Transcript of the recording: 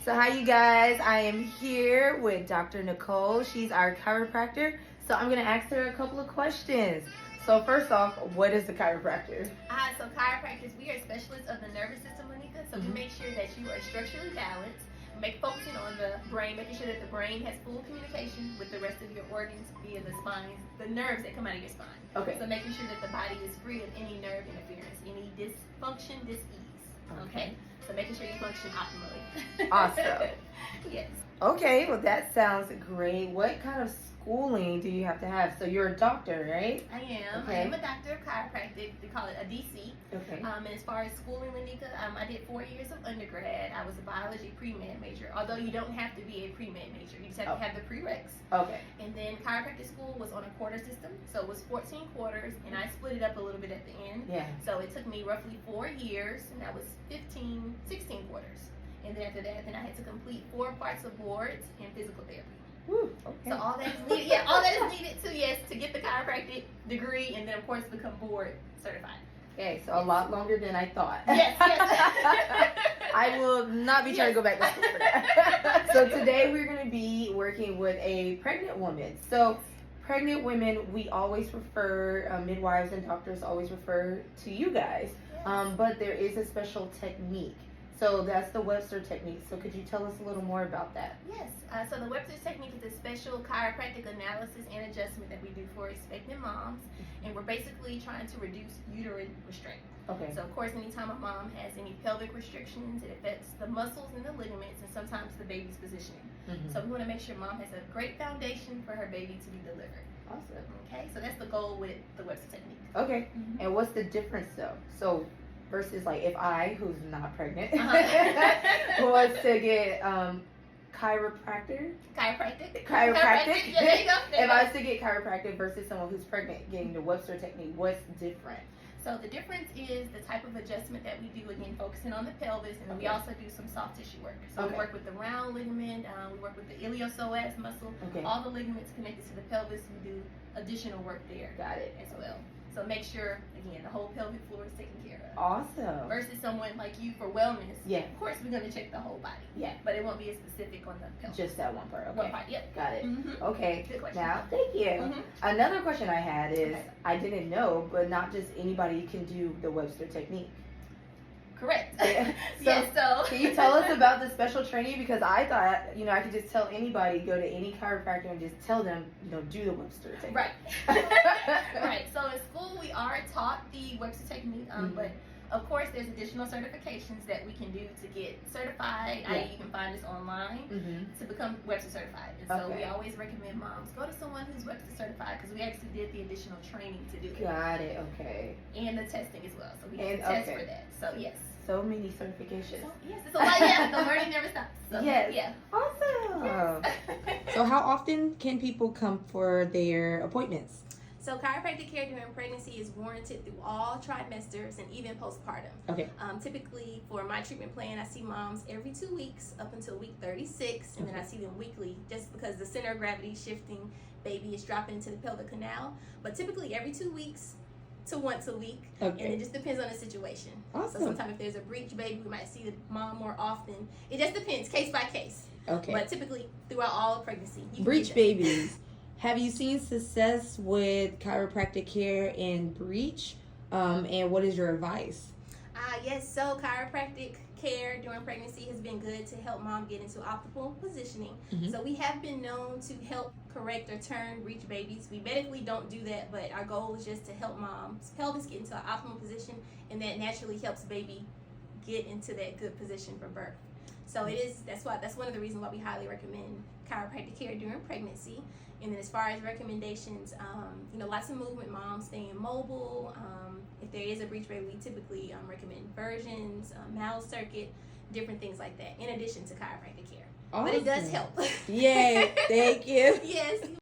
So hi you guys, I am here with Dr. Nicole. She's our chiropractor. So I'm going to ask her a couple of questions. So first off, what is a chiropractor? So chiropractors, we are specialists of the nervous system, Monica. So we make sure that you are structurally balanced, focusing on the brain, making sure that the brain has full communication with the rest of your organs via the spine, the nerves that come out of your spine. Okay. So making sure that the body is free of any nerve interference, any dysfunction, dis-ease. Okay. So making sure you function optimally. Awesome. Yes. Okay, well that sounds great. What kind of schooling do you have to have? So you're a doctor, right? I am. Okay. I am a doctor of chiropractic. We call it a DC. Okay. And as far as schooling, Lanika, I did 4 years of undergrad. I was a biology pre-med major. Although you don't have to be a pre-med major, you just have to have the prereqs. Okay. And then chiropractic school was on a quarter system, so it was 14 quarters, and I split it up a little bit at the end. Yeah. So it took me roughly 4 years, and that was 16 quarters. And then after that, I had to complete 4 parts of boards and physical therapy. Woo, okay. So all that is needed, all that is needed to get the chiropractic degree, and then of course become board certified. Okay, so a lot longer than I thought. Yes. I will not be trying to go back to school for that. So today we're going to be working with a pregnant woman. So pregnant women, we always refer, midwives and doctors always refer to you guys, but there is a special technique. So that's the Webster technique. So could you tell us a little more about that? Yes. So the Webster technique is a special chiropractic analysis and adjustment that we do for expectant moms, and we're basically trying to reduce uterine restraint. Okay. So of course, anytime a mom has any pelvic restrictions, it affects the muscles and the ligaments, and sometimes the baby's positioning. So we want to make sure mom has a great foundation for her baby to be delivered. Awesome. Okay. So that's the goal with the Webster technique. Okay. And what's the difference though? So versus like if I, who's not pregnant, was to get chiropractic. Yeah, there you go. If I was to get chiropractic versus someone who's pregnant getting the Webster technique, what's different? So the difference is the type of adjustment that we do, again, focusing on the pelvis, and then we also do some soft tissue work. So we work with the round ligament, we work with the iliopsoas muscle, all the ligaments connected to the pelvis, we do additional work there. Got it. As well. So make sure, again, the whole pelvic floor is taken care of. Awesome. Versus someone like you for wellness, yeah, of course we're going to check the whole body. Yeah. But it won't be as specific on the pelvis. Just that one part. Okay. One part, yep. Got it. Okay. Good question. Now, thank you. Another question I had is, I didn't know, but not just anybody can do the Webster technique. Correct. So can you tell us about the special training? Because I thought, I could just tell anybody, go to any chiropractor and just tell them, do the Webster technique. Right. Right. So in school, we are taught the Webster technique, but of course, there's additional certifications that we can do to get certified. Yeah. You can find us online to become Webster certified. And so we always recommend moms go to someone who's Webster certified, because we actually did the additional training to do it. Got it. Okay. And the testing as well. So we have to test for that. So yes. So many certifications. So, yes, it's a lot. Yeah, the learning never stops. So, yes. Yeah. Awesome. So how often can people come for their appointments? So chiropractic care during pregnancy is warranted through all trimesters and even postpartum. Okay. Typically for my treatment plan, I see moms every 2 weeks up until week 36, and then I see them weekly just because the center of gravity is shifting, baby is dropping into the pelvic canal. But typically every 2 weeks to once a week, and it just depends on the situation. Awesome. So sometimes if there's a breech baby, we might see the mom more often. It just depends, case by case. Okay. But typically throughout all of pregnancy. Breech babies. Have you seen success with chiropractic care in breech? And what is your advice? Yes, so chiropractic care during pregnancy has been good to help mom get into optimal positioning. So we have been known to help correct or turn breech babies. We medically don't do that, but our goal is just to help mom's pelvis get into an optimal position, and that naturally helps baby get into that good position for birth. So that's one of the reasons why we highly recommend chiropractic care during pregnancy. And then as far as recommendations, lots of movement, moms staying mobile. If there is a breech baby, we typically recommend versions, Mal's circuit, different things like that, in addition to chiropractic care. Awesome. But it does help. Yay, thank you. Yes.